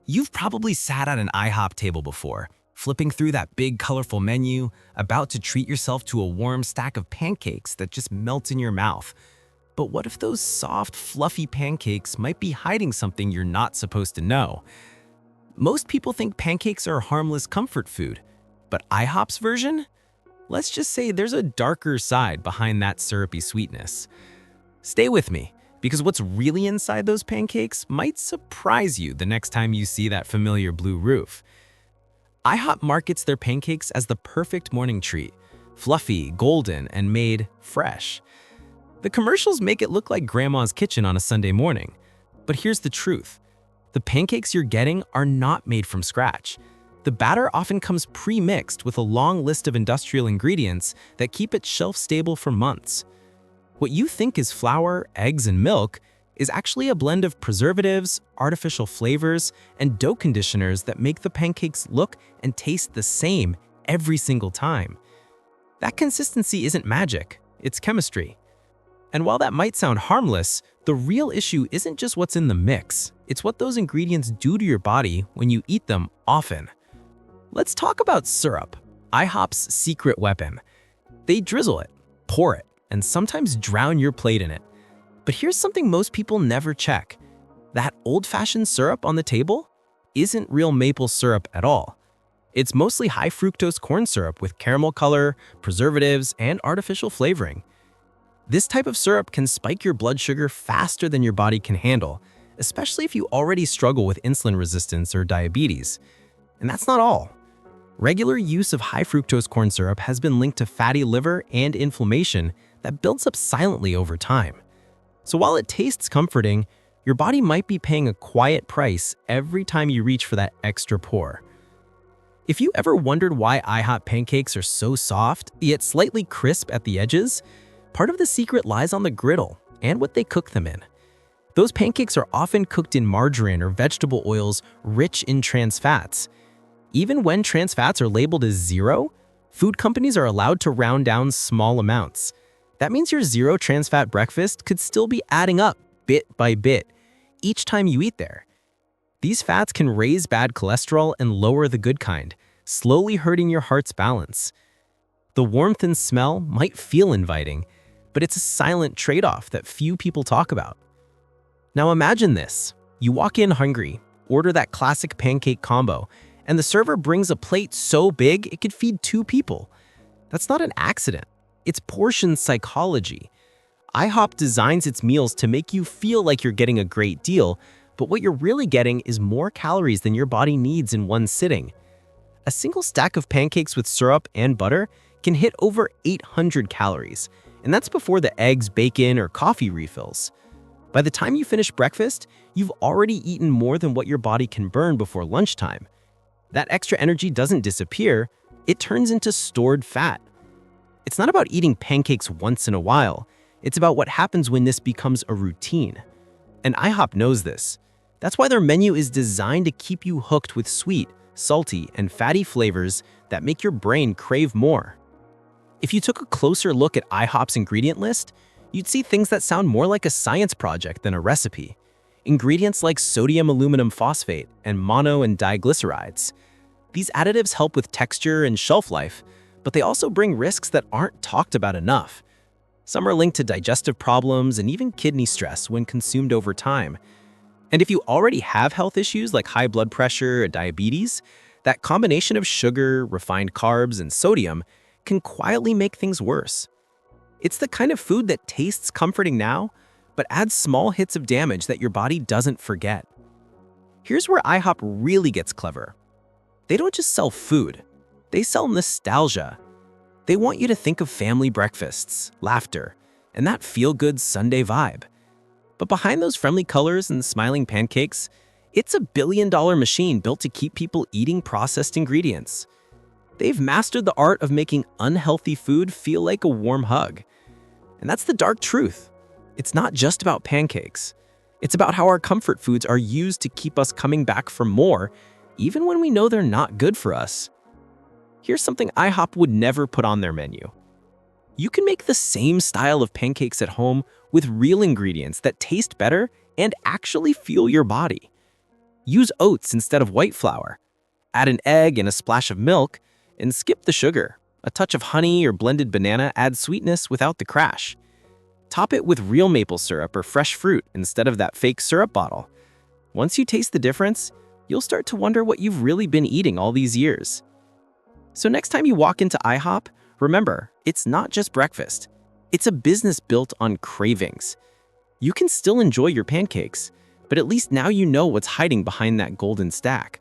You've probably sat at an IHOP table before, flipping through that big, colorful menu, about to treat yourself to a warm stack of pancakes that just melt in your mouth. But what if those soft, fluffy pancakes might be hiding something you're not supposed to know? Most people think pancakes are a harmless comfort food, but IHOP's version? Let's just say there's a darker side behind that syrupy sweetness. Stay with me, because what's really inside those pancakes might surprise you the next time you see that familiar blue roof. IHOP markets their pancakes as the perfect morning treat, fluffy, golden, and made fresh. The commercials make it look like grandma's kitchen on a Sunday morning. But here's the truth. The pancakes you're getting are not made from scratch. The batter often comes pre-mixed with a long list of industrial ingredients that keep it shelf-stable for months. What you think is flour, eggs, and milk is actually a blend of preservatives, artificial flavors, and dough conditioners that make the pancakes look and taste the same every single time. That consistency isn't magic, it's chemistry. And while that might sound harmless, the real issue isn't just what's in the mix, it's what those ingredients do to your body when you eat them often. Let's talk about syrup, IHOP's secret weapon. They drizzle it, pour it, and sometimes drown your plate in it. But here's something most people never check. That old-fashioned syrup on the table isn't real maple syrup at all. It's mostly high fructose corn syrup with caramel color, preservatives, and artificial flavoring. This type of syrup can spike your blood sugar faster than your body can handle, especially if you already struggle with insulin resistance or diabetes. And that's not all. Regular use of high fructose corn syrup has been linked to fatty liver and inflammation that builds up silently over time. So while it tastes comforting, your body might be paying a quiet price every time you reach for that extra pour. If you ever wondered why IHOP pancakes are so soft, yet slightly crisp at the edges, part of the secret lies on the griddle and what they cook them in. Those pancakes are often cooked in margarine or vegetable oils rich in trans fats. Even when trans fats are labeled as 0, food companies are allowed to round down small amounts. That means your zero trans fat breakfast could still be adding up bit by bit each time you eat there. These fats can raise bad cholesterol and lower the good kind, slowly hurting your heart's balance. The warmth and smell might feel inviting, but it's a silent trade-off that few people talk about. Now imagine this. You walk in hungry, order that classic pancake combo, and the server brings a plate so big it could feed 2 people. That's not an accident. It's portion psychology. IHOP designs its meals to make you feel like you're getting a great deal, but what you're really getting is more calories than your body needs in one sitting. A single stack of pancakes with syrup and butter can hit over 800 calories, and that's before the eggs, bacon, or coffee refills. By the time you finish breakfast, you've already eaten more than what your body can burn before lunchtime. That extra energy doesn't disappear, it turns into stored fat. It's not about eating pancakes once in a while, it's about what happens when this becomes a routine. And IHOP knows this. That's why their menu is designed to keep you hooked with sweet, salty, and fatty flavors that make your brain crave more. If you took a closer look at IHOP's ingredient list, you'd see things that sound more like a science project than a recipe. Ingredients like sodium aluminum phosphate and mono and diglycerides. These additives help with texture and shelf life, but they also bring risks that aren't talked about enough. Some are linked to digestive problems and even kidney stress when consumed over time. And if you already have health issues like high blood pressure or diabetes, that combination of sugar, refined carbs, and sodium can quietly make things worse. It's the kind of food that tastes comforting now, but adds small hits of damage that your body doesn't forget. Here's where IHOP really gets clever. They don't just sell food, they sell nostalgia. They want you to think of family breakfasts, laughter, and that feel-good Sunday vibe. But behind those friendly colors and smiling pancakes, it's a billion-dollar machine built to keep people eating processed ingredients. They've mastered the art of making unhealthy food feel like a warm hug. And that's the dark truth. It's not just about pancakes. It's about how our comfort foods are used to keep us coming back for more, even when we know they're not good for us. Here's something IHOP would never put on their menu. You can make the same style of pancakes at home with real ingredients that taste better and actually fuel your body. Use oats instead of white flour. Add an egg and a splash of milk, and skip the sugar. A touch of honey or blended banana adds sweetness without the crash. Top it with real maple syrup or fresh fruit instead of that fake syrup bottle. Once you taste the difference, you'll start to wonder what you've really been eating all these years. So next time you walk into IHOP, remember, it's not just breakfast. It's a business built on cravings. You can still enjoy your pancakes, but at least now you know what's hiding behind that golden stack.